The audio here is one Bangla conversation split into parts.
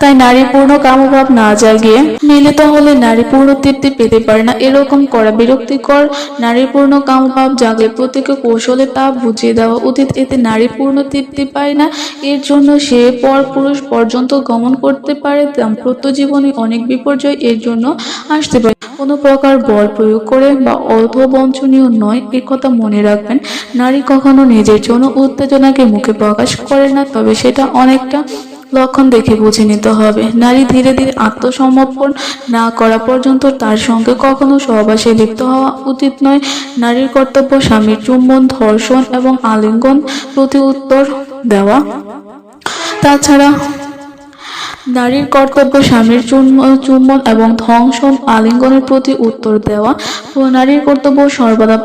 তাই নারী পূর্ণ কামভাব না জাগিয়ে মিলিত হলে নারী পূর্ণ তৃপ্তি পেতে পারে না, এরকম করা বিরক্তিকর। নারী পূর্ণ কামভাব জাগলে প্রত্যেকে কৌশলে তা বুঝিয়ে দেওয়া উচিত। এতে নারী পূর্ণ তৃপ্তি পায় না, এর জন্য সে পর পুরুষ পর্যন্ত গমন করতে পারে। দাম্পত্য জীবনে অনেক বিপর্যয় এর জন্য আসতে পারে। কোনো প্রকার বল প্রয়োগ করে বা অর্ধবঞ্চনীয় নয়, এ কথা মনে রাখবেন। নারী কখনো নিজের জন্য উত্তেজনাকে মুখে প্রকাশ করে না, তবে সেটা অনেকটা লক্ষণ দেখে বুঝে নিতে হবে। নারী ধীরে ধীরে আত্মসমর্পণ না করা পর্যন্ত তার সঙ্গে কখনো সহবাসে লিপ্ত হওয়া উচিত নয়। নারীর কর্তব্য স্বামীর চুম্বন, ধর্ষণ এবং আলিঙ্গন প্রতি উত্তর দেওয়া। তাছাড়া নারীর কর্তব্য স্বামীর চুম্বন এবং ধ্বংসন আলিঙ্গনের প্রতি উত্তর দেওয়া। নারীর কর্তব্য সর্বদা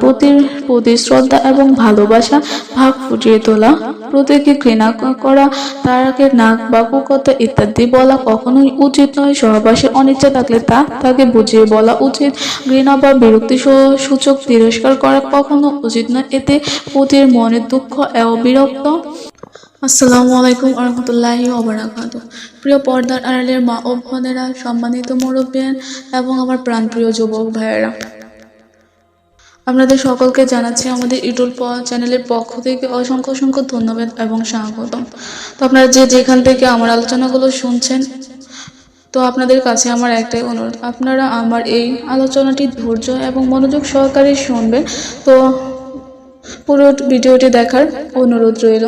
প্রতি শ্রদ্ধা এবং ভালোবাসা ভাব ফুটিয়ে তোলা। প্রত্যেকে ঘৃণা করা, তাকে নাক বা কুকথা ইত্যাদি বলা কখনোই উচিত নয়। সহবাসে অনিচ্ছা থাকলে তাকে বুঝিয়ে বলা উচিত। ঘৃণা বা বিরক্তি সূচক তিরস্কার করা কখনো উচিত নয়, এতে পতির মনে দুঃখ এবং বিরক্ত। আসসালামু আলাইকুম রহমতুল্লাহি ওবারাকাতুহু। প্রিয় পর্দার আড়ালের মা ও বোনেরা, সম্মানিত মুরব্বিয়ান এবং আমার প্রাণপ্রিয় যুবক ভাইয়েরা, আপনাদের সকলকে জানাচ্ছি আমাদের ইউটিউব চ্যানেলের পক্ষ থেকে অসংখ্য অসংখ্য ধন্যবাদ এবং স্বাগতম। তো আপনারা যেখান থেকে আমার আলোচনাগুলো শুনছেন, তো আপনাদের কাছে আমার একটাই অনুরোধ, আপনারা আমার এই আলোচনাটি ধৈর্য এবং মনোযোগ সহকারে শুনবেন। তো পুরো ভিডিওটি দেখার অনুরোধ রইল।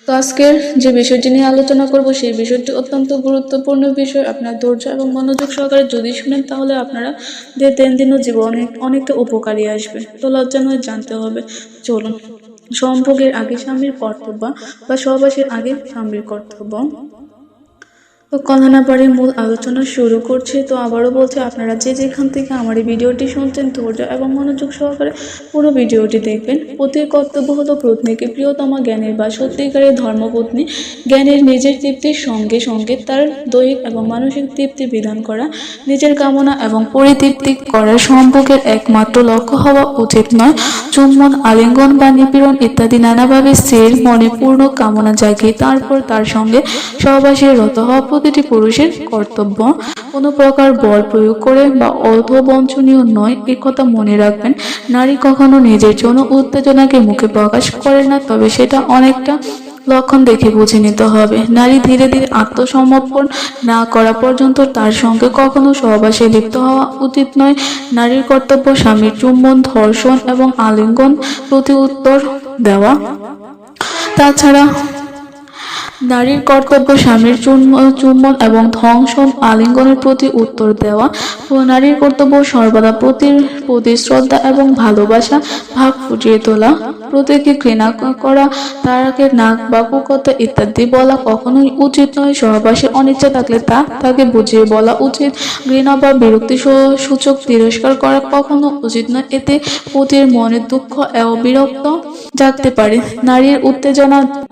তো আজকের যে বিষয়টি নিয়ে আলোচনা করব, সেই বিষয়টি অত্যন্ত গুরুত্বপূর্ণ বিষয়। আপনার ধৈর্য এবং মনোযোগ সহকারে যদি শুনেন, তাহলে আপনারা দৈনন্দিন জীবনে অনেকটা উপকারী আসবে। তো লজ্জা নয়, জানতে হবে। চলুন, সম্ভোগের আগে স্বামীর কর্তব্য বা সহবাসের আগে স্বামীর কর্তব্য। তো কথা না পারে মূল আলোচনা শুরু করছি। তো আবারও বলছি, আপনারা যেখান থেকে আমার এই ভিডিওটি শুনছেন, ধৈর্য এবং মনোযোগ সহকারে পুরো ভিডিওটি দেখবেন। পতির কর্তব্য হলো পত্নীকে প্রিয়তমা জ্ঞানের বা সত্যিকারের ধর্মপত্নী জ্ঞানের নিজের তৃপ্তির সঙ্গে সঙ্গে তার দৈহিক এবং মানসিক তৃপ্তি বিধান করা। নিজের কামনা এবং পরিতৃপ্তি করার সম্পর্কের একমাত্র লক্ষ্য হওয়া উচিত নয়। চুম্বন, আলিঙ্গন বা নিপীড়ন ইত্যাদি নানাভাবে স্ত্রীর মনে পূর্ণ কামনা জাগিয়ে তারপর তার সঙ্গে সহবাসে রত হওয়া প্রতিটি পুরুষের কর্তব্য। কোনো প্রকার বল প্রয়োগ করে বা অর্ধবঞ্চনীয় নয়, এ কথা মনে রাখবেন। নারী কখনো নিজের জন্য উত্তেজনাকে মুখে প্রকাশ করে না, তবে সেটা অনেকটা লক্ষণ দেখে বুঝে নিতে হবে। নারী ধীরে ধীরে আত্মসমর্পণ না করা পর্যন্ত তার সঙ্গে কখনো সহবাসে লিপ্ত হওয়া উচিত নয়। নারীর কর্তব্য স্বামীর চুম্বন, ধর্ষণ এবং আলিঙ্গন প্রতি উত্তর দেওয়া। তাছাড়া নারীর কর্তব্য স্বামীর চুম্বন এবং ধ্বংসন আলিঙ্গনের প্রতি উত্তর দেওয়া। নারীর কর্তব্য সর্বদা প্রতি শ্রদ্ধা এবং ভালোবাসা ভাব ফুটিয়ে তোলা। প্রত্যেকে ঘৃণা করা, তাকে নাক বা কুকথা ইত্যাদি বলা কখনোই উচিত নয়। সহবাসে অনিচ্ছা থাকলে তাকে বুঝিয়ে বলা উচিত। ঘৃণা বা বিরক্তি সূচক তিরস্কার করা কখনো উচিত নয়, এতে পতির মনে দুঃখ এবং বিরক্ত জাগতে পারে। নারীর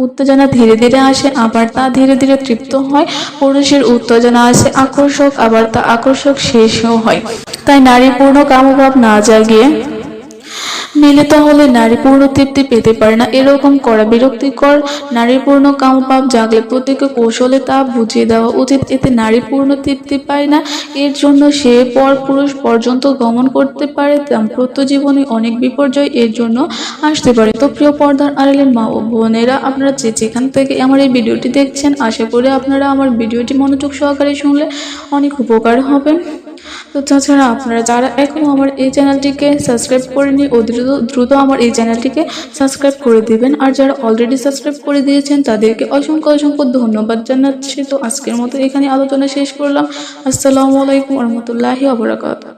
উত্তেজনা ধীরে ধীরে আসে, আবার তা ধীরে ধীরে তৃপ্ত হয়। পুরুষের উত্তেজনা আসে আকর্ষক, আবার তা আকর্ষক শেষও হয়। তাই নারী পূর্ণ কামভাব না জাগিয়ে মিলিত হলে নারী পূর্ণ তৃপ্তি পেতে পারে না, এরকম করা বিরক্তিকর। নারী পূর্ণ কামভাব জাগলে প্রত্যেকে কৌশলে তা বুঝিয়ে দেওয়া উচিত। এতে নারী পূর্ণ তৃপ্তি পায় না, এর জন্য সে পর পুরুষ পর্যন্ত গমন করতে পারে। দাম্পত্য জীবনে অনেক বিপর্যয় এর জন্য আসতে পারে। তো প্রিয় পর্দার আড়ালের মা ও বোনেরা, আপনারা যেখান থেকে আমার এই ভিডিওটি দেখছেন, আশা করি আপনারা আমার ভিডিওটি মনোযোগ সহকারে শুনলে অনেক উপকার হবে। তো তাছাড়া আপনারা যারা এখনো আমার এই চ্যানেলটিকে সাবস্ক্রাইব করেনি, দ্রুত আমার এই চ্যানেলটিকে সাবস্ক্রাইব করে দিবেন। আর যারা অলরেডি সাবস্ক্রাইব করে দিয়েছেন, তাদেরকে অসংখ্য অসংখ্য ধন্যবাদ জানাচ্ছি। তো আজকের মতো এখানে আলোচনা শেষ করলাম। আসসালামু আলাইকুম রহমতুল্লাহি ওয়া বারাকাতুহু।